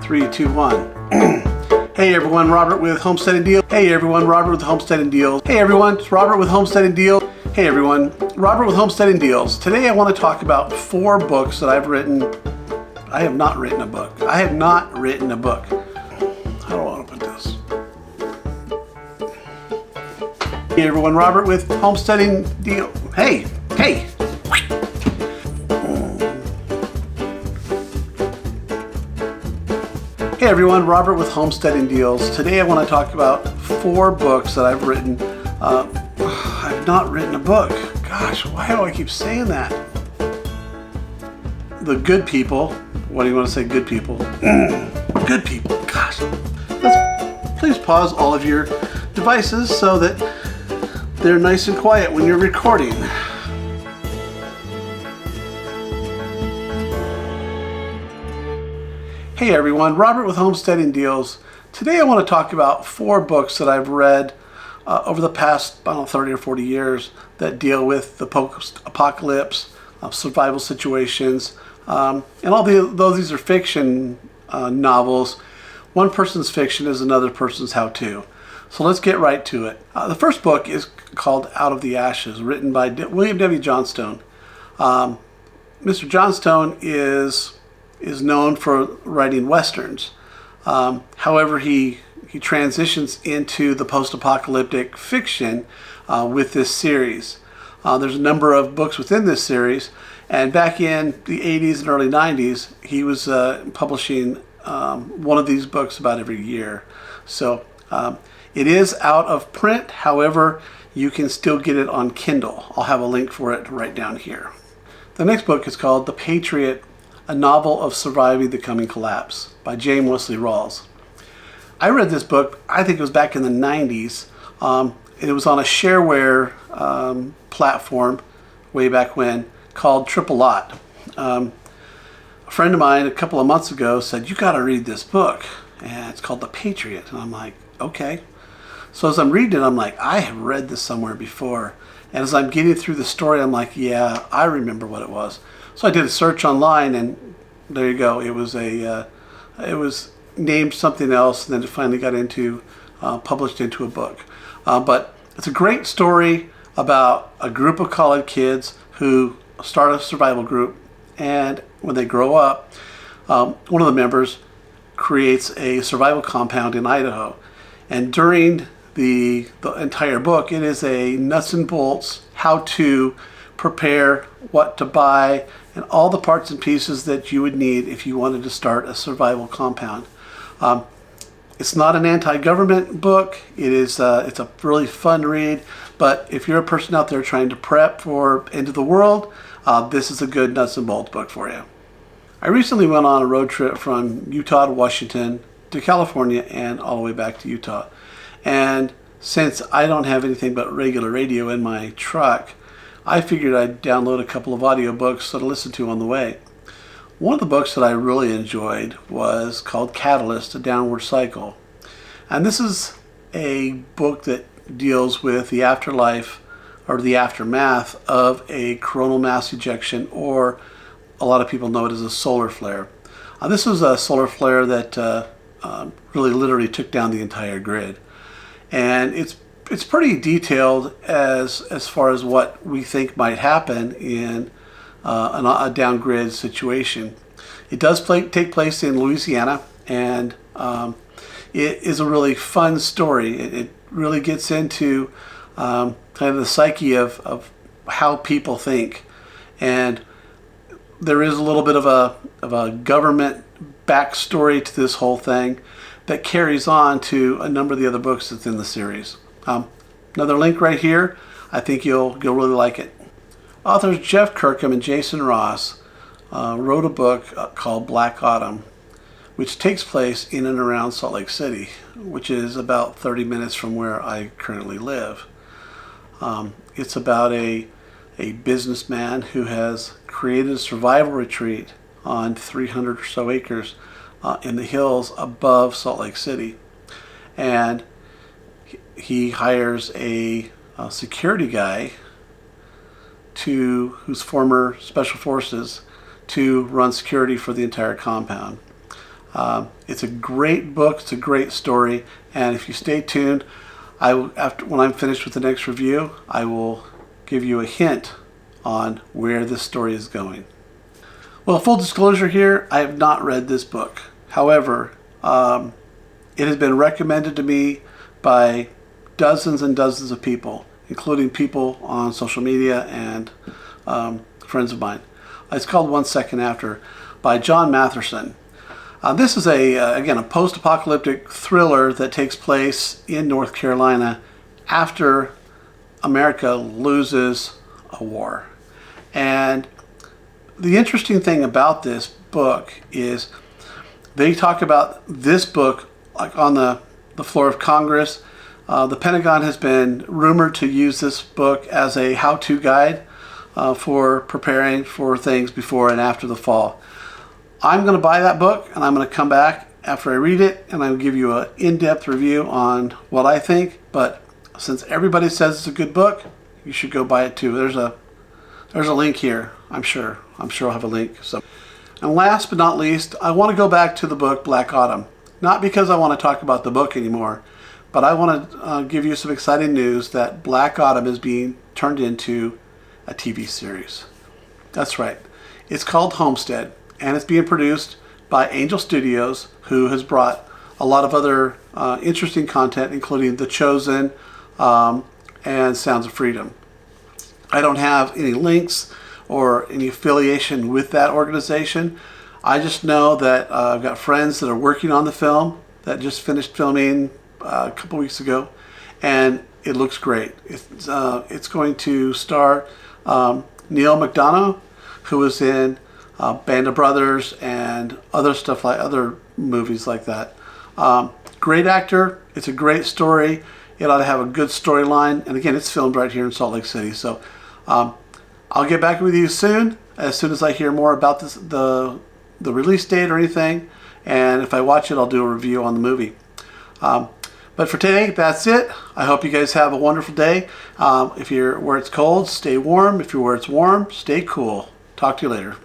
3, 2, 1. Hey everyone, Robert with Homesteading Deals. Hey everyone, Robert with Homesteading Deals. Hey everyone, it's Robert with Homesteading Deals. Hey everyone, Robert with Homesteading Deals. Today I want to talk about 4 books that I've written. I have not written a book. I have not written a book. How do I want to put this? Hey everyone, Robert with Homesteading Deals. Hey. Hey everyone, Robert with Homesteading Deals. Today I want to talk about 4 books that I've written. I've not written a book. Gosh, why do I keep saying that? The Good People. What do you want to say, good people? Good people. Gosh. Please pause all of your devices so that they're nice and quiet when you're recording. Hey everyone, Robert with Homesteading Deals. Today I want to talk about 4 books that I've read over the past, 30 or 40 years that deal with the post-apocalypse, survival situations, and though these are fiction novels, one person's fiction is another person's how-to. So let's get right to it. The first book is called Out of the Ashes, written by William W. Johnstone. Mr. Johnstone is known for writing westerns. However, he transitions into the post-apocalyptic fiction with this series. There's a number of books within this series, and back in the 80s and early 90s, he was publishing one of these books about every year. So it is out of print. However, you can still get it on Kindle. I'll have a link for it right down here. The next book is called The Patriot, a Novel of Surviving the Coming Collapse by James Wesley Rawls. I read this book, I think it was back in the 90s. It was on a shareware platform way back when called Triple Lot. A friend of mine a couple of months ago said, you got to read this book. And it's called The Patriot. And I'm like, okay. So as I'm reading it, I'm like, I have read this somewhere before. And as I'm getting through the story, I'm like, yeah, I remember what it was. So I did a search online, and there you go. It was named something else, and then it finally got published into a book. But it's a great story about a group of college kids who start a survival group, and when they grow up, one of the members creates a survival compound in Idaho. And during the entire book, it is a nuts and bolts how to prepare, what to buy, and all the parts and pieces that you would need if you wanted to start a survival compound. It's not an anti-government book. It's a really fun read, but if you're a person out there trying to prep for end of the world, this is a good nuts and bolts book for you. I recently went on a road trip from Utah to Washington to California and all the way back to Utah. And since I don't have anything but regular radio in my truck, I figured I'd download a couple of audiobooks to listen to on the way. One of the books that I really enjoyed was called Catalyst, A Downward Cycle. And this is a book that deals with the afterlife or the aftermath of a coronal mass ejection, or a lot of people know it as a solar flare. This was a solar flare that really literally took down the entire grid. And it's pretty detailed as far as what we think might happen in a down-grid situation. It does take place in Louisiana, and it is a really fun story. It really gets into kind of the psyche of how people think, and there is a little bit of a government backstory to this whole thing that carries on to a number of the other books that's in the series. Another link right here. I think you'll really like it. Authors Jeff Kirkham and Jason Ross wrote a book called Black Autumn, which takes place in and around Salt Lake City, which is about 30 minutes from where I currently live. It's about a businessman who has created a survival retreat on 300 or so acres in the hills above Salt Lake City. And he hires a security guy who's former special forces to run security for the entire compound. It's a great book. It's a great story. And if you stay tuned, when I'm finished with the next review, I will give you a hint on where this story is going. Well, full disclosure here, I have not read this book. However, it has been recommended to me by dozens and dozens of people, including people on social media and friends of mine. It's called 1 Second After by John Matherson. This is again, a post-apocalyptic thriller that takes place in North Carolina after America loses a war. And the interesting thing about this book is they talk about this book like on the floor of Congress. The Pentagon has been rumored to use this book as a how-to guide for preparing for things before and after the fall. I'm going to buy that book, and I'm going to come back after I read it, and I'll give you an in-depth review on what I think. But since everybody says it's a good book, you should go buy it too. There's a link here. I'm sure I'll have a link. So, and last but not least, I want to go back to the book Black Autumn. Not because I want to talk about the book anymore, but I want to give you some exciting news that Black Autumn is being turned into a TV series. That's right. It's called Homestead, and it's being produced by Angel Studios, who has brought a lot of other interesting content, including The Chosen and Sounds of Freedom. I don't have any links or any affiliation with that organization. I just know that I've got friends that are working on the film that just finished filming a couple weeks ago, and it looks great. It's going to star Neil McDonough, who was in Band of Brothers and other movies like that. Great actor. It's a great story. It ought to have a good storyline, and again, it's filmed right here in Salt Lake City. So I'll get back with you soon as I hear more about the release date or anything, and if I watch it, I'll do a review on the movie. But for today, that's it. I hope you guys have a wonderful day. If you're where it's cold, stay warm. If you're where it's warm, stay cool. Talk to you later.